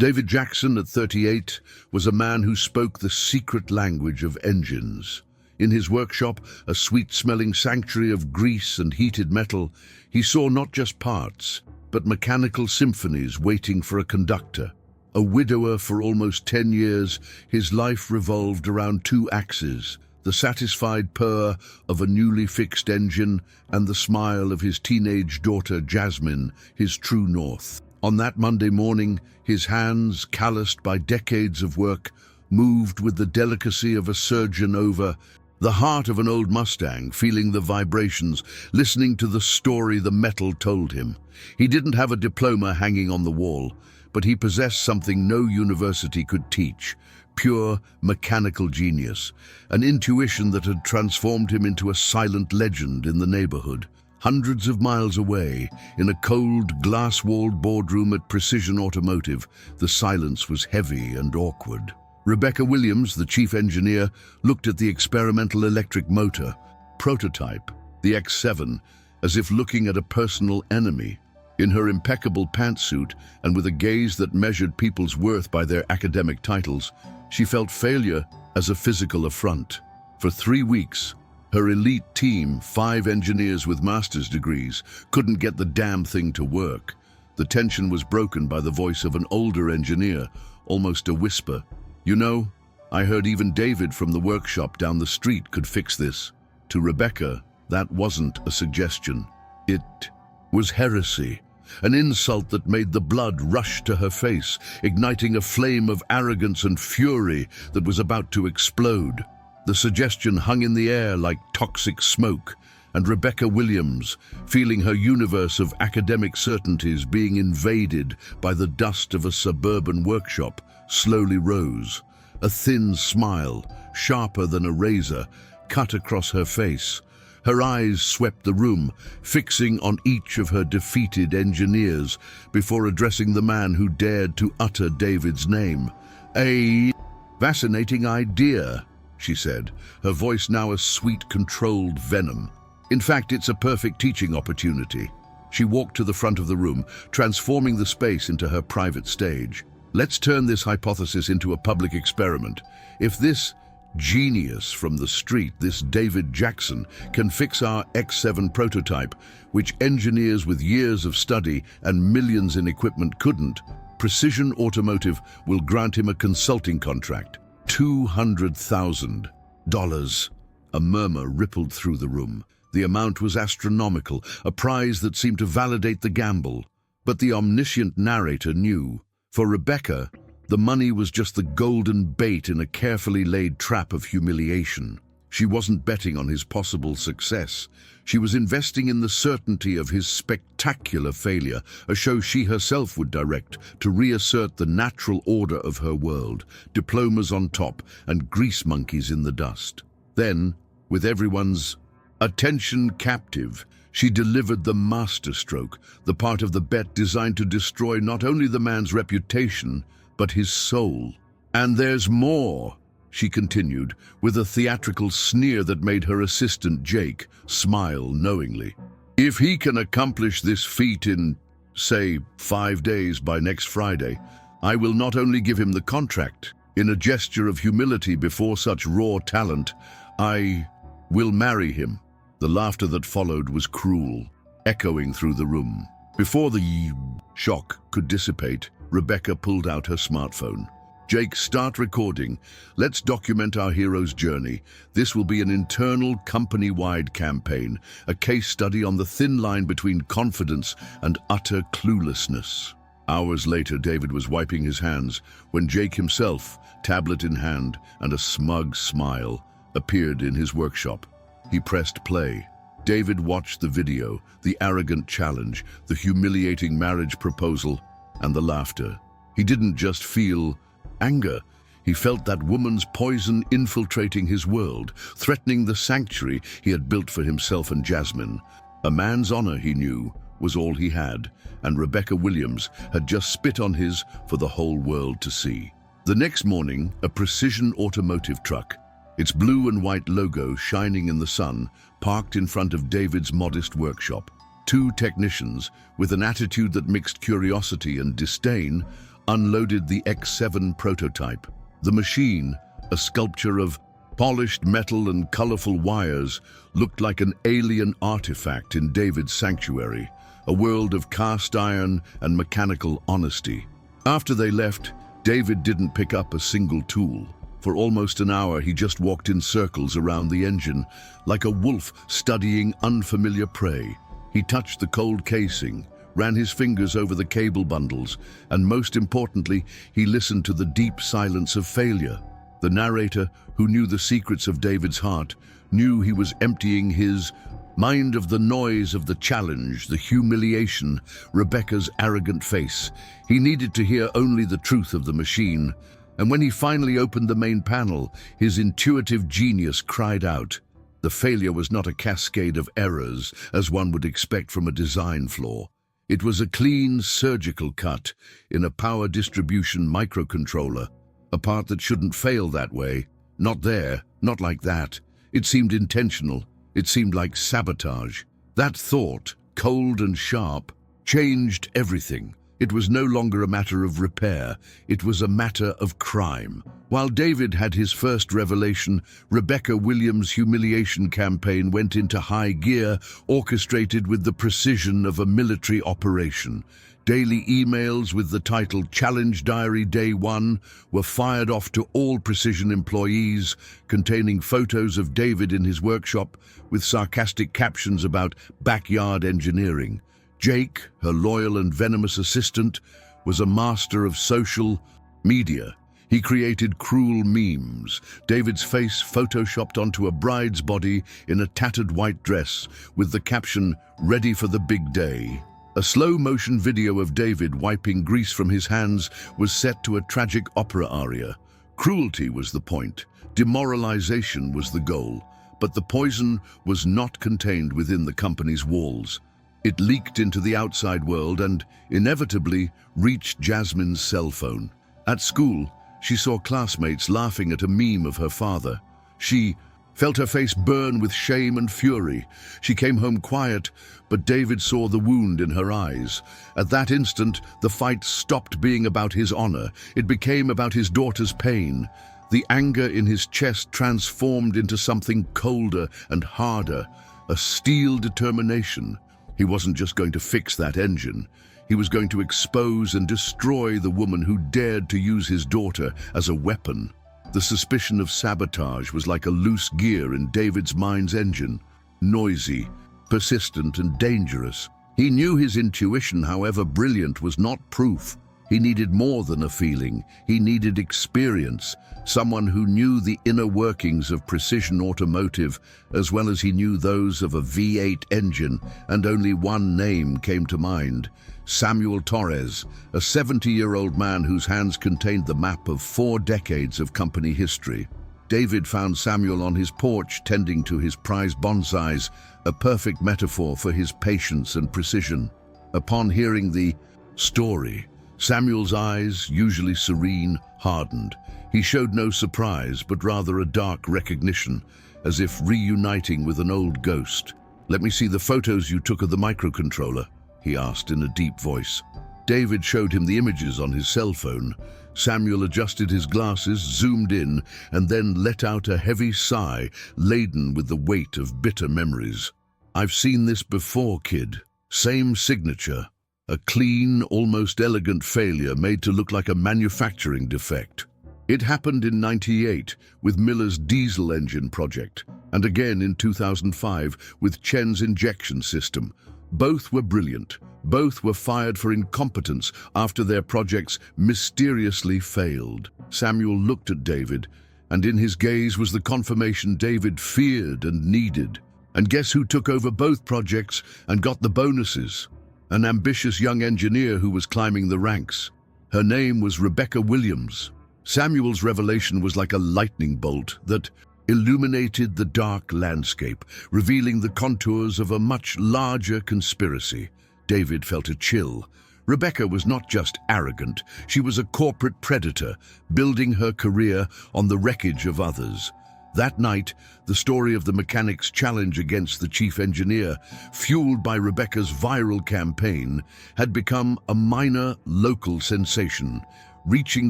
David Jackson, at 38, was a man who spoke the secret language of engines. In his workshop, a sweet-smelling sanctuary of grease and heated metal, he saw not just parts, but mechanical symphonies waiting for a conductor. A widower for almost 10 years, his life revolved around two axes: the satisfied purr of a newly fixed engine and the smile of his teenage daughter Jasmine, his true north. On that Monday morning, his hands, calloused by decades of work, moved with the delicacy of a surgeon over the heart of an old Mustang, feeling the vibrations, listening to the story the metal told him. He didn't have a diploma hanging on the wall, but he possessed something no university could teach: pure mechanical genius, an intuition that had transformed him into a silent legend in the neighborhood. Hundreds of miles away, in a cold, glass-walled boardroom at Precision Automotive, the silence was heavy and awkward. Rebecca Williams, the chief engineer, looked at the experimental electric motor prototype, the X7, as if looking at a personal enemy. In her impeccable pantsuit, and with a gaze that measured people's worth by their academic titles, she felt failure as a physical affront. For 3 weeks, her elite team, 5 engineers with master's degrees, couldn't get the damn thing to work. The tension was broken by the voice of an older engineer, almost a whisper. "You know, I heard even David from the workshop down the street could fix this." To Rebecca, that wasn't a suggestion. It was heresy, an insult that made the blood rush to her face, igniting a flame of arrogance and fury that was about to explode. The suggestion hung in the air like toxic smoke, and Rebecca Williams, feeling her universe of academic certainties being invaded by the dust of a suburban workshop, slowly rose. A thin smile, sharper than a razor, cut across her face. Her eyes swept the room, fixing on each of her defeated engineers before addressing the man who dared to utter David's name. "A fascinating idea," she said, her voice now a sweet, controlled venom. "In fact, it's a perfect teaching opportunity." She walked to the front of the room, transforming the space into her private stage. "Let's turn this hypothesis into a public experiment. If this genius from the street, this David Jackson, can fix our X7 prototype, which engineers with years of study and millions in equipment couldn't, Precision Automotive will grant him a consulting contract. $200,000. A murmur rippled through the room. The amount was astronomical, a prize that seemed to validate the gamble. But the omniscient narrator knew. For Rebecca, the money was just the golden bait in a carefully laid trap of humiliation. She wasn't betting on his possible success. She was investing in the certainty of his spectacular failure, a show she herself would direct to reassert the natural order of her world, diplomas on top and grease monkeys in the dust. Then, with everyone's attention captive, she delivered the masterstroke, the part of the bet designed to destroy not only the man's reputation, but his soul. "And there's more," she continued, with a theatrical sneer that made her assistant, Jake, smile knowingly. "If he can accomplish this feat in, say, 5 days by next Friday, I will not only give him the contract, in a gesture of humility before such raw talent, I will marry him." The laughter that followed was cruel, echoing through the room. Before the shock could dissipate, Rebecca pulled out her smartphone. "Jake, start recording. Let's document our hero's journey. This will be an internal, company-wide campaign, a case study on the thin line between confidence and utter cluelessness." Hours later, David was wiping his hands when Jake himself, tablet in hand and a smug smile, appeared in his workshop. He pressed play. David watched the video, the arrogant challenge, the humiliating marriage proposal, and the laughter. He didn't just feel anger. He felt that woman's poison infiltrating his world, threatening the sanctuary he had built for himself and Jasmine. A man's honor, he knew, was all he had, and Rebecca Williams had just spit on his for the whole world to see. The next morning, a Precision Automotive truck, its blue and white logo shining in the sun, parked in front of David's modest workshop. 2 technicians, with an attitude that mixed curiosity and disdain, unloaded the X7 prototype. The machine, a sculpture of polished metal and colorful wires, looked like an alien artifact in David's sanctuary, a world of cast iron and mechanical honesty. After they left, David didn't pick up a single tool. For almost an hour, he just walked in circles around the engine, like a wolf studying unfamiliar prey. He touched the cold casing, ran his fingers over the cable bundles, and most importantly, he listened to the deep silence of failure. The narrator, who knew the secrets of David's heart, knew he was emptying his mind of the noise of the challenge, the humiliation, Rebecca's arrogant face. He needed to hear only the truth of the machine. And when he finally opened the main panel, his intuitive genius cried out. The failure was not a cascade of errors, as one would expect from a design flaw. It was a clean, surgical cut in a power distribution microcontroller, a part that shouldn't fail that way. Not there, not like that. It seemed intentional. It seemed like sabotage. That thought, cold and sharp, changed everything. It was no longer a matter of repair, it was a matter of crime. While David had his first revelation, Rebecca Williams' humiliation campaign went into high gear, orchestrated with the precision of a military operation. Daily emails with the title Challenge Diary Day 1 were fired off to all Precision employees, containing photos of David in his workshop with sarcastic captions about backyard engineering. Jake, her loyal and venomous assistant, was a master of social media. He created cruel memes, David's face photoshopped onto a bride's body in a tattered white dress with the caption, "Ready for the big day." A slow-motion video of David wiping grease from his hands was set to a tragic opera aria. Cruelty was the point, demoralization was the goal, but the poison was not contained within the company's walls. It leaked into the outside world and, inevitably, reached Jasmine's cell phone. At school, she saw classmates laughing at a meme of her father. She felt her face burn with shame and fury. She came home quiet, but David saw the wound in her eyes. At that instant, the fight stopped being about his honor. It became about his daughter's pain. The anger in his chest transformed into something colder and harder, a steel determination. He wasn't just going to fix that engine. He was going to expose and destroy the woman who dared to use his daughter as a weapon. The suspicion of sabotage was like a loose gear in David's mind's engine, noisy, persistent, and dangerous. He knew his intuition, however brilliant, was not proof. He needed more than a feeling. He needed experience, someone who knew the inner workings of precision automotive as well as he knew those of a V8 engine, and only one name came to mind: Samuel Torres, a 70-year-old man whose hands contained the map of 4 decades of company history. David found Samuel on his porch tending to his prized bonsais, a perfect metaphor for his patience and precision. Upon hearing the story, Samuel's eyes, usually serene, hardened. He showed no surprise, but rather a dark recognition, as if reuniting with an old ghost. "Let me see the photos you took of the microcontroller," he asked in a deep voice. David showed him the images on his cell phone. Samuel adjusted his glasses, zoomed in, and then let out a heavy sigh, laden with the weight of bitter memories. "I've seen this before, kid. Same signature. A clean, almost elegant failure made to look like a manufacturing defect. It happened in '98 with Miller's diesel engine project, and again in 2005 with Chen's injection system. Both were brilliant. Both were fired for incompetence after their projects mysteriously failed." Samuel looked at David, and in his gaze was the confirmation David feared and needed. And guess who took over both projects and got the bonuses? An ambitious young engineer who was climbing the ranks. Her name was Rebecca Williams. Samuel's revelation was like a lightning bolt that illuminated the dark landscape, revealing the contours of a much larger conspiracy. David felt a chill. Rebecca was not just arrogant, she was a corporate predator, building her career on the wreckage of others. That night, the story of the mechanic's challenge against the chief engineer, fueled by Rebecca's viral campaign, had become a minor local sensation, reaching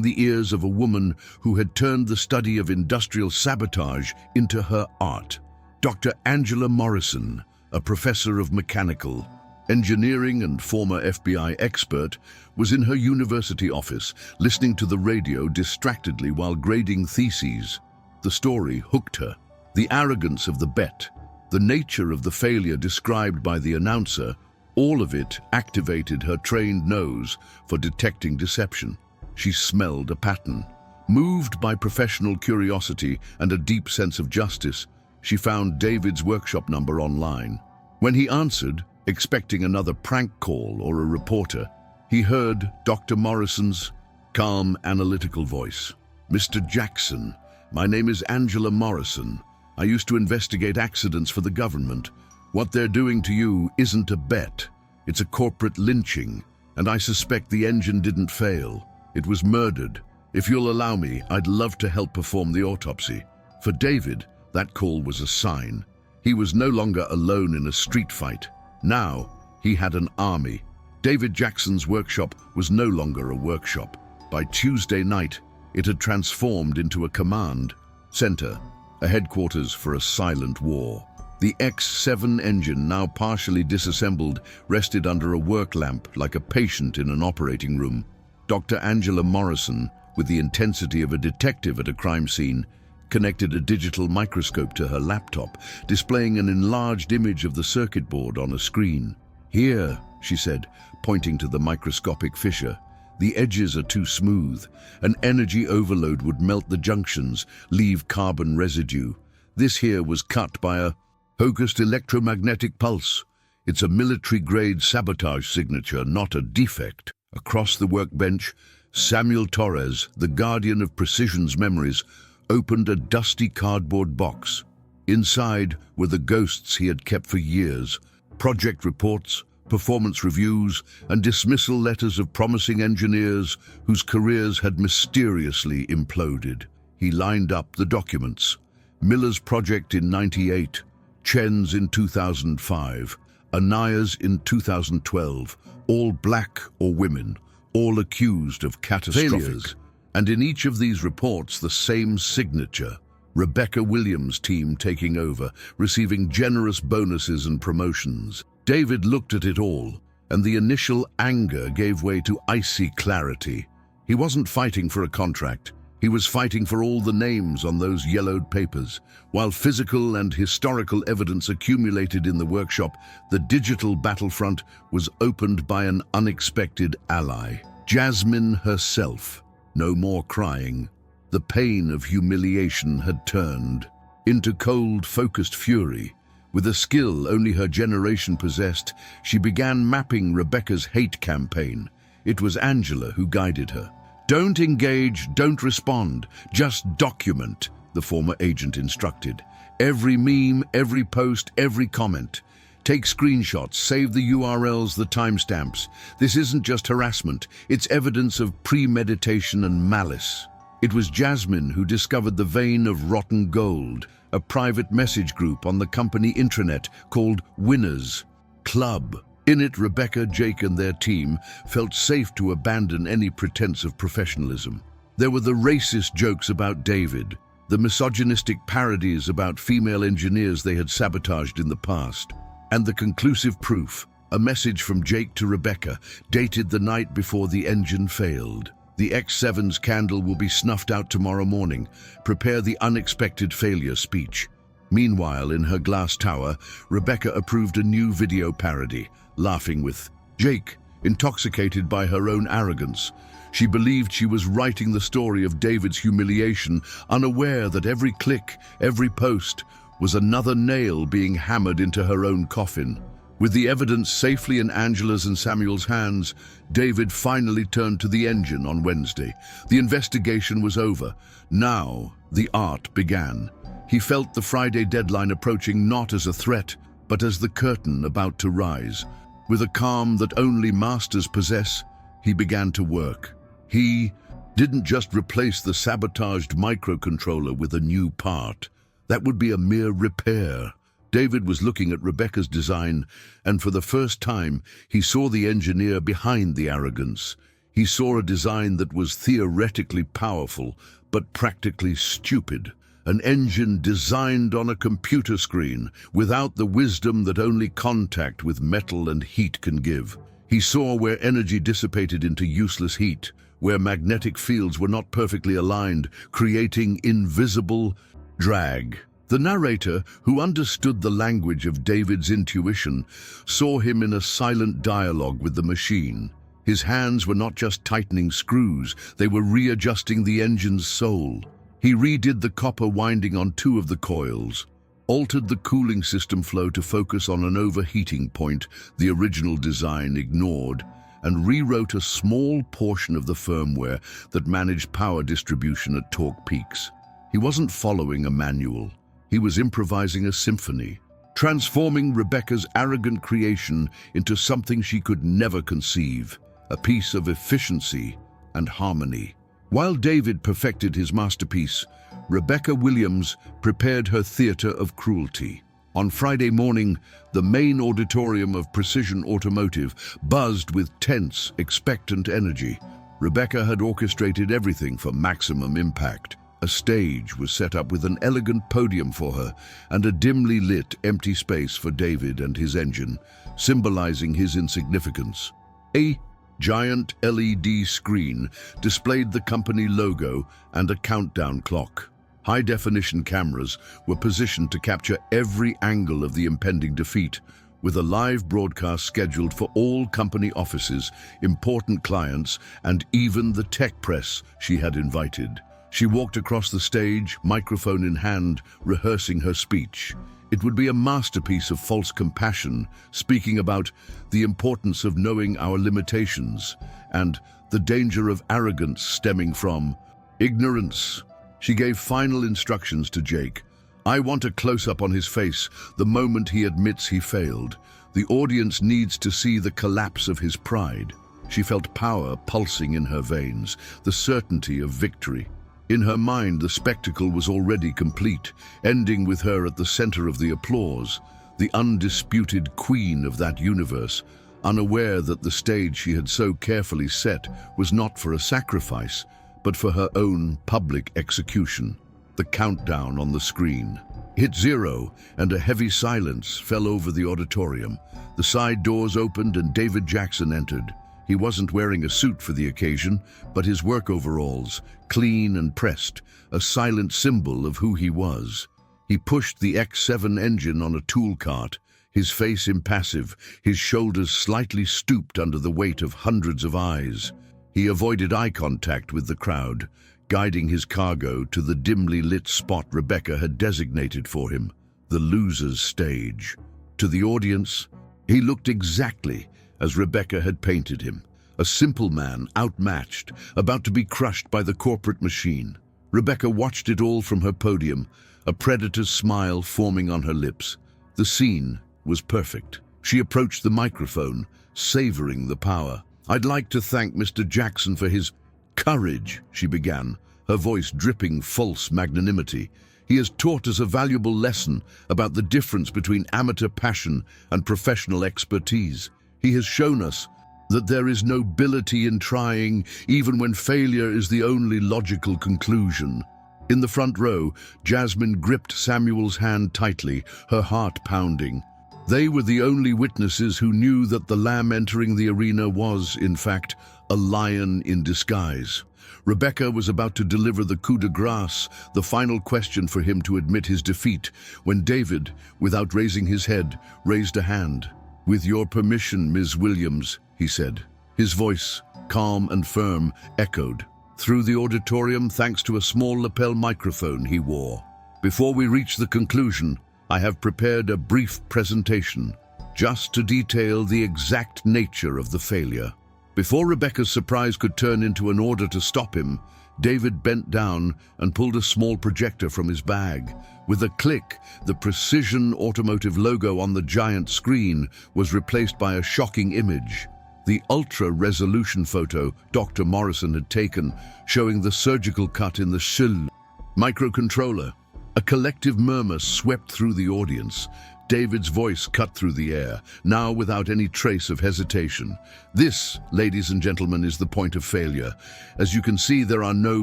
the ears of a woman who had turned the study of industrial sabotage into her art. Dr. Angela Morrison, a professor of mechanical engineering and former FBI expert, was in her university office, listening to the radio distractedly while grading theses. The story hooked her. The arrogance of the bet, the nature of the failure described by the announcer, all of it activated her trained nose for detecting deception. She smelled a pattern. Moved by professional curiosity and a deep sense of justice, she found David's workshop number online. When he answered, expecting another prank call or a reporter, he heard Dr. Morrison's calm, analytical voice. "Mr. Jackson, my name is Angela Morrison. I used to investigate accidents for the government. What they're doing to you isn't a bet. It's a corporate lynching, and I suspect the engine didn't fail. It was murdered. If you'll allow me, I'd love to help perform the autopsy." For David, that call was a sign. He was no longer alone in a street fight. Now, he had an army. David Jackson's workshop was no longer a workshop. By Tuesday night, it had transformed into a command center, a headquarters for a silent war. The X7 engine, now partially disassembled, rested under a work lamp like a patient in an operating room. Dr. Angela Morrison, with the intensity of a detective at a crime scene, connected a digital microscope to her laptop, displaying an enlarged image of the circuit board on a screen. "Here," she said, pointing to the microscopic fissure. "The edges are too smooth. An energy overload would melt the junctions, leave carbon residue. This here was cut by a focused electromagnetic pulse. It's a military-grade sabotage signature, not a defect." Across the workbench, Samuel Torres, the guardian of Precision's memories, opened a dusty cardboard box. Inside were the ghosts he had kept for years: project reports, performance reviews, and dismissal letters of promising engineers whose careers had mysteriously imploded. He lined up the documents. Miller's project in '98, Chen's in 2005, Anaya's in 2012, all black or women, all accused of catastrophic failures. And in each of these reports, the same signature: Rebecca Williams' team taking over, receiving generous bonuses and promotions. David looked at it all, and the initial anger gave way to icy clarity. He wasn't fighting for a contract. He was fighting for all the names on those yellowed papers. While physical and historical evidence accumulated in the workshop, the digital battlefront was opened by an unexpected ally: Jasmine herself. No more crying. The pain of humiliation had turned into cold, focused fury. With a skill only her generation possessed, she began mapping Rebecca's hate campaign. It was Angela who guided her. "Don't engage, don't respond, just document," the former agent instructed. "Every meme, every post, every comment. Take screenshots, save the URLs, the timestamps. This isn't just harassment, it's evidence of premeditation and malice." It was Jasmine who discovered the vein of rotten gold, a private message group on the company intranet called Winners Club. In it, Rebecca, Jake, and their team felt safe to abandon any pretense of professionalism. There were the racist jokes about David, the misogynistic parodies about female engineers they had sabotaged in the past, and the conclusive proof, a message from Jake to Rebecca, dated the night before the engine failed. "The X7's candle will be snuffed out tomorrow morning. Prepare the unexpected failure speech." Meanwhile, in her glass tower, Rebecca approved a new video parody, laughing with Jake, intoxicated by her own arrogance. She believed she was writing the story of David's humiliation, unaware that every click, every post, was another nail being hammered into her own coffin. With the evidence safely in Angela's and Samuel's hands, David finally turned to the engine on Wednesday. The investigation was over. Now, the art began. He felt the Friday deadline approaching not as a threat, but as the curtain about to rise. With a calm that only masters possess, he began to work. He didn't just replace the sabotaged microcontroller with a new part. That would be a mere repair. David was looking at Rebecca's design, and for the first time, he saw the engineer behind the arrogance. He saw a design that was theoretically powerful, but practically stupid. An engine designed on a computer screen, without the wisdom that only contact with metal and heat can give. He saw where energy dissipated into useless heat, where magnetic fields were not perfectly aligned, creating invisible drag. The narrator, who understood the language of David's intuition, saw him in a silent dialogue with the machine. His hands were not just tightening screws, they were readjusting the engine's soul. He redid the copper winding on 2 of the coils, altered the cooling system flow to focus on an overheating point the original design ignored, and rewrote a small portion of the firmware that managed power distribution at torque peaks. He wasn't following a manual. He was improvising a symphony, transforming Rebecca's arrogant creation into something she could never conceive, a piece of efficiency and harmony. While David perfected his masterpiece, Rebecca Williams prepared her theater of cruelty. On Friday morning, the main auditorium of Precision Automotive buzzed with tense, expectant energy. Rebecca had orchestrated everything for maximum impact. A stage was set up with an elegant podium for her and a dimly lit, empty space for David and his engine, symbolizing his insignificance. A giant LED screen displayed the company logo and a countdown clock. High-definition cameras were positioned to capture every angle of the impending defeat, with a live broadcast scheduled for all company offices, important clients, and even the tech press she had invited. She walked across the stage, microphone in hand, rehearsing her speech. It would be a masterpiece of false compassion, speaking about the importance of knowing our limitations and the danger of arrogance stemming from ignorance. She gave final instructions to Jake. I want a close-up on his face the moment he admits he failed. The audience needs to see the collapse of his pride. She felt power pulsing in her veins, the certainty of victory. In her mind, the spectacle was already complete, ending with her at the center of the applause, the undisputed queen of that universe, unaware that the stage she had so carefully set was not for a sacrifice, but for her own public execution. The countdown on the screen hit 0, and a heavy silence fell over the auditorium. The side doors opened and David Jackson entered. He wasn't wearing a suit for the occasion, but his work overalls, clean and pressed, a silent symbol of who he was. He pushed the X7 engine on a tool cart, his face impassive, his shoulders slightly stooped under the weight of hundreds of eyes. He avoided eye contact with the crowd, guiding his cargo to the dimly lit spot Rebecca had designated for him, the loser's stage. To the audience, he looked exactly as Rebecca had painted him, a simple man, outmatched, about to be crushed by the corporate machine. Rebecca watched it all from her podium, a predator's smile forming on her lips. The scene was perfect. She approached the microphone, savoring the power. I'd like to thank Mr. Jackson for his courage, she began, her voice dripping false magnanimity. He has taught us a valuable lesson about the difference between amateur passion and professional expertise. He has shown us that there is nobility in trying, even when failure is the only logical conclusion. In the front row, Jasmine gripped Samuel's hand tightly, her heart pounding. They were the only witnesses who knew that the lamb entering the arena was, in fact, a lion in disguise. Rebecca was about to deliver the coup de grace, the final question for him to admit his defeat, when David, without raising his head, raised a hand. With your permission, Ms. Williams, he said. His voice, calm and firm, echoed through the auditorium thanks to a small lapel microphone he wore. Before we reach the conclusion, I have prepared a brief presentation, just to detail the exact nature of the failure. Before Rebecca's surprise could turn into an order to stop him, David bent down and pulled a small projector from his bag. With a click, the Precision Automotive logo on the giant screen was replaced by a shocking image. The ultra-resolution photo Dr. Morrison had taken, showing the surgical cut in the shield microcontroller. A collective murmur swept through the audience. David's voice cut through the air, now without any trace of hesitation. This, ladies and gentlemen, is the point of failure. As you can see, there are no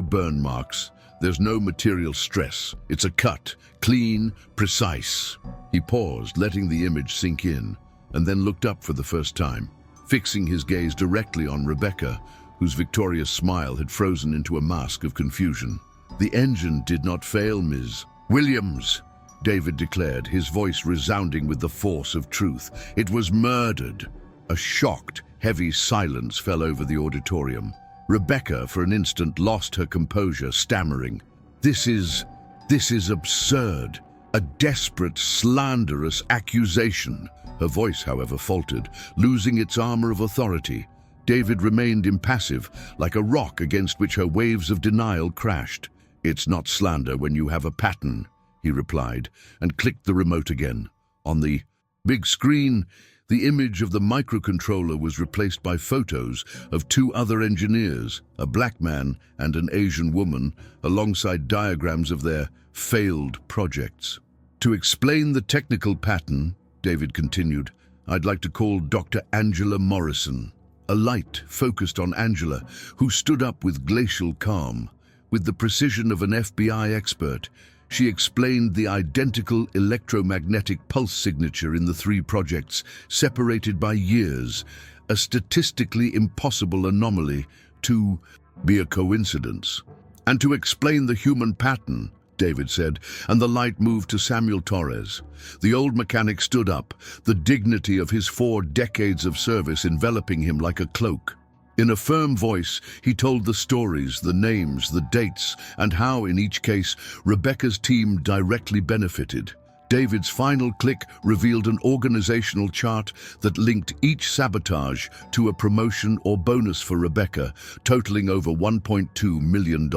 burn marks. There's no material stress. It's a cut, clean, precise. He paused, letting the image sink in, and then looked up for the first time, fixing his gaze directly on Rebecca, whose victorious smile had frozen into a mask of confusion. "The engine did not fail, Ms. Williams," David declared, his voice resounding with the force of truth. "It was murdered." A shocked, heavy silence fell over the auditorium. Rebecca, for an instant, lost her composure, stammering, This is absurd. A desperate, slanderous accusation." Her voice, however, faltered, losing its armor of authority. David remained impassive, like a rock against which her waves of denial crashed. "It's not slander when you have a pattern," he replied, and clicked the remote again. On the big screen, the image of the microcontroller was replaced by photos of two other engineers, a black man and an Asian woman, alongside diagrams of their failed projects. "To explain the technical pattern," David continued, "I'd like to call Dr. Angela Morrison." A light focused on Angela, who stood up with glacial calm. With the precision of an FBI expert, she explained the identical electromagnetic pulse signature in the three projects, separated by years, a statistically impossible anomaly to be a coincidence. "And to explain the human pattern," David said, and the light moved to Samuel Torres. The old mechanic stood up, the dignity of his 4 decades of service enveloping him like a cloak. In a firm voice, he told the stories, the names, the dates, and how, in each case, Rebecca's team directly benefited. David's final click revealed an organizational chart that linked each sabotage to a promotion or bonus for Rebecca, totaling over $1.2 million.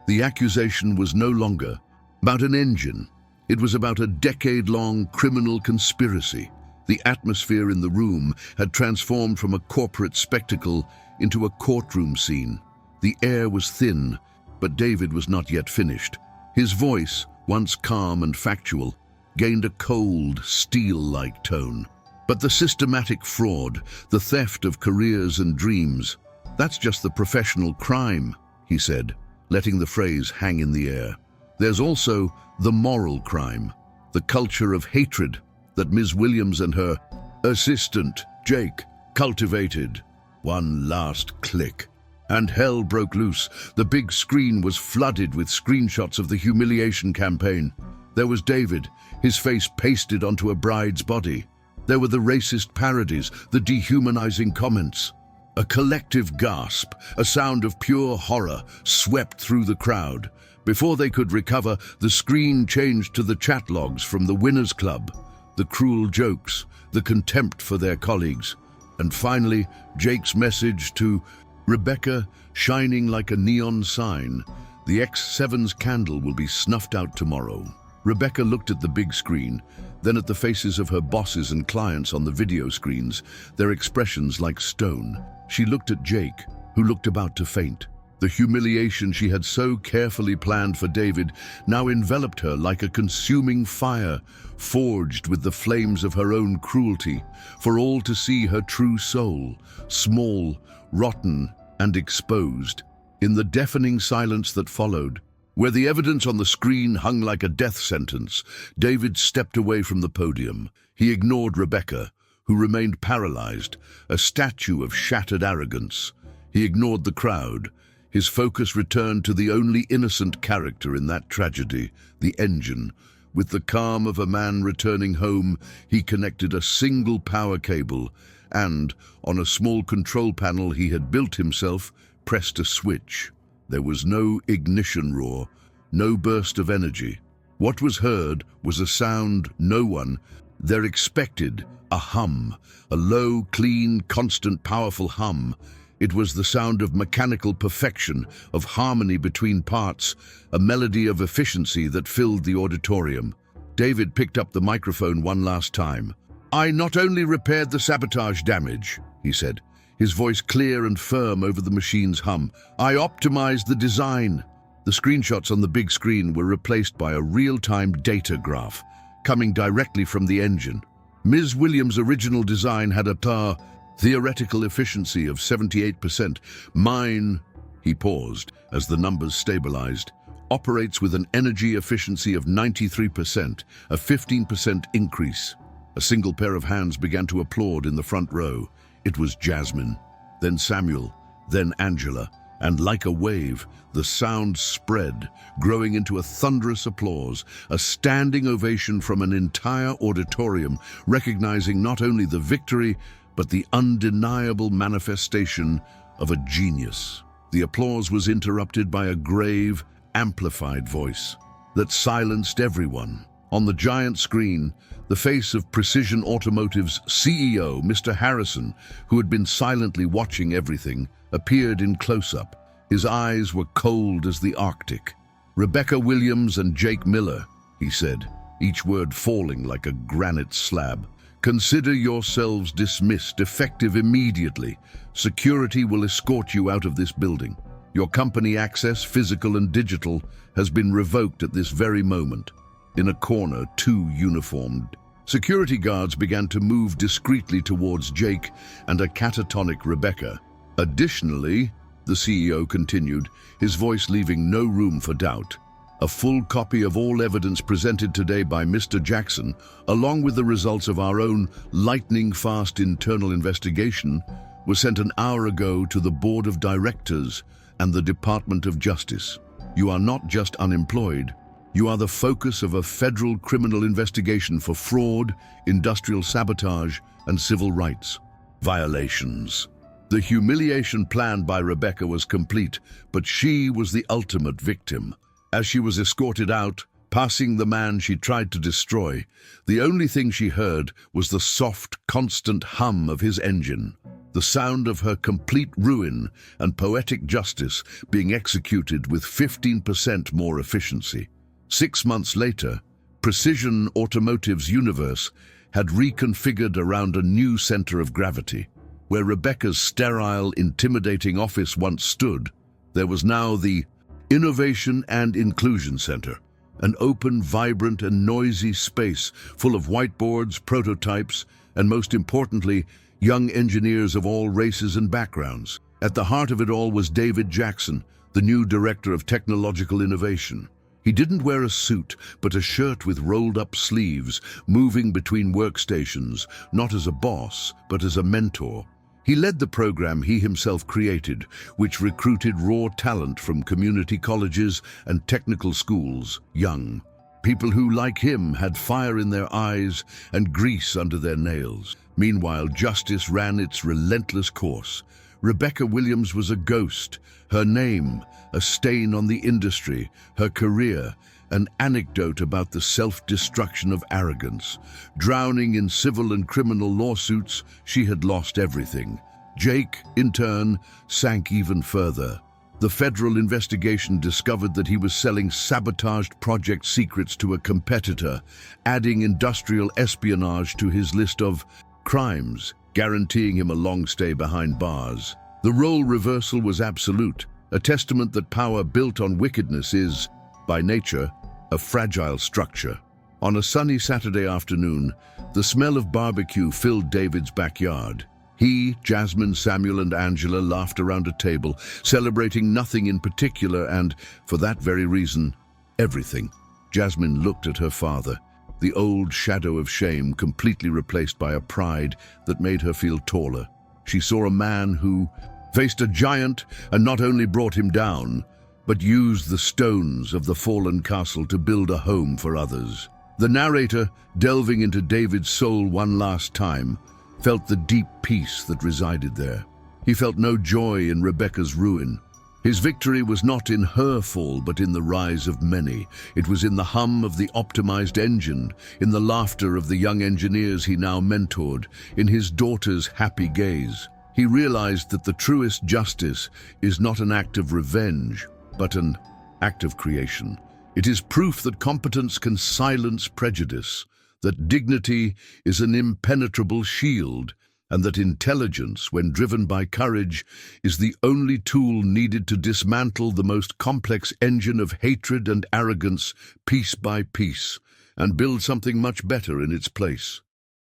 The accusation was no longer about an engine. It was about a decade-long criminal conspiracy. The atmosphere in the room had transformed from a corporate spectacle into a courtroom scene. The air was thin, but David was not yet finished. His voice, once calm and factual, gained a cold, steel-like tone. "But the systematic fraud, the theft of careers and dreams, that's just the professional crime," he said, letting the phrase hang in the air. "There's also the moral crime, the culture of hatred that Ms. Williams and her assistant, Jake, cultivated." One last click, and hell broke loose. The big screen was flooded with screenshots of the humiliation campaign. There was David, his face pasted onto a bride's body. There were the racist parodies, the dehumanizing comments. A collective gasp, a sound of pure horror, swept through the crowd. Before they could recover, the screen changed to the chat logs from the Winners Club, the cruel jokes, the contempt for their colleagues, and finally, Jake's message to Rebecca, shining like a neon sign. "The X7's candle will be snuffed out tomorrow." Rebecca looked at the big screen, then at the faces of her bosses and clients on the video screens, their expressions like stone. She looked at Jake, who looked about to faint. The humiliation she had so carefully planned for David now enveloped her like a consuming fire, forged with the flames of her own cruelty, for all to see her true soul, small, rotten, and exposed. In the deafening silence that followed, where the evidence on the screen hung like a death sentence, David stepped away from the podium. He ignored Rebecca, who remained paralyzed, a statue of shattered arrogance. He ignored the crowd. His focus returned to the only innocent character in that tragedy, the engine. With the calm of a man returning home, he connected a single power cable and, on a small control panel he had built himself, pressed a switch. There was no ignition roar, no burst of energy. What was heard was a sound no one there expected, a hum, a low, clean, constant, powerful hum. It was the sound of mechanical perfection, of harmony between parts, a melody of efficiency that filled the auditorium. David picked up the microphone one last time. "I not only repaired the sabotage damage," he said, his voice clear and firm over the machine's hum. "I optimized the design. The screenshots on the big screen were replaced by a real-time data graph coming directly from the engine. Ms. Williams' original design had a theoretical efficiency of 78%. Mine, he paused as the numbers stabilized, operates with an energy efficiency of 93%, a 15% increase. A single pair of hands began to applaud in the front row. It was Jasmine, then Samuel, then Angela, and like a wave, the sound spread, growing into a thunderous applause, a standing ovation from an entire auditorium, recognizing not only the victory, but the undeniable manifestation of a genius. The applause was interrupted by a grave, amplified voice that silenced everyone. On the giant screen, the face of Precision Automotive's CEO, Mr. Harrison, who had been silently watching everything, appeared in close-up. His eyes were cold as the Arctic. "Rebecca Williams and Jake Miller," he said, each word falling like a granite slab. "Consider yourselves dismissed, effective immediately. Security will escort you out of this building. Your company access, physical and digital, has been revoked at this very moment." In a corner, two uniformed security guards began to move discreetly towards Jake and a catatonic Rebecca. "Additionally," the CEO continued, his voice leaving no room for doubt, "a full copy of all evidence presented today by Mr. Jackson, along with the results of our own lightning-fast internal investigation, was sent an hour ago to the Board of Directors and the Department of Justice. You are not just unemployed, you are the focus of a federal criminal investigation for fraud, industrial sabotage, and civil rights violations." The humiliation planned by Rebecca was complete, but she was the ultimate victim. As she was escorted out, passing the man she tried to destroy, the only thing she heard was the soft, constant hum of his engine, the sound of her complete ruin and poetic justice being executed with 15% more efficiency. 6 months later, Precision Automotive's universe had reconfigured around a new center of gravity. Where Rebecca's sterile, intimidating office once stood, there was now the Innovation and Inclusion Center, an open, vibrant, and noisy space full of whiteboards, prototypes, and most importantly, young engineers of all races and backgrounds. At the heart of it all was David Jackson, the new Director of Technological Innovation. He didn't wear a suit, but a shirt with rolled-up sleeves, moving between workstations, not as a boss, but as a mentor. He led the program he himself created, which recruited raw talent from community colleges and technical schools, young people who, like him, had fire in their eyes and grease under their nails. Meanwhile, justice ran its relentless course. Rebecca Williams was a ghost, her name a stain on the industry, her career an anecdote about the self-destruction of arrogance. Drowning in civil and criminal lawsuits, she had lost everything. Jake, in turn, sank even further. The federal investigation discovered that he was selling sabotaged project secrets to a competitor, adding industrial espionage to his list of crimes, guaranteeing him a long stay behind bars. The role reversal was absolute, a testament that power built on wickedness is, by nature, a fragile structure. On a sunny Saturday afternoon, the smell of barbecue filled David's backyard. He, Jasmine, Samuel, and Angela laughed around a table, celebrating nothing in particular and, for that very reason, everything. Jasmine looked at her father, the old shadow of shame completely replaced by a pride that made her feel taller. She saw a man who faced a giant and not only brought him down, but used the stones of the fallen castle to build a home for others. The narrator, delving into David's soul one last time, felt the deep peace that resided there. He felt no joy in Rebecca's ruin. His victory was not in her fall, but in the rise of many. It was in the hum of the optimized engine, in the laughter of the young engineers he now mentored, in his daughter's happy gaze. He realized that the truest justice is not an act of revenge, but an act of creation. It is proof that competence can silence prejudice, that dignity is an impenetrable shield, and that intelligence, when driven by courage, is the only tool needed to dismantle the most complex engine of hatred and arrogance piece by piece, and build something much better in its place.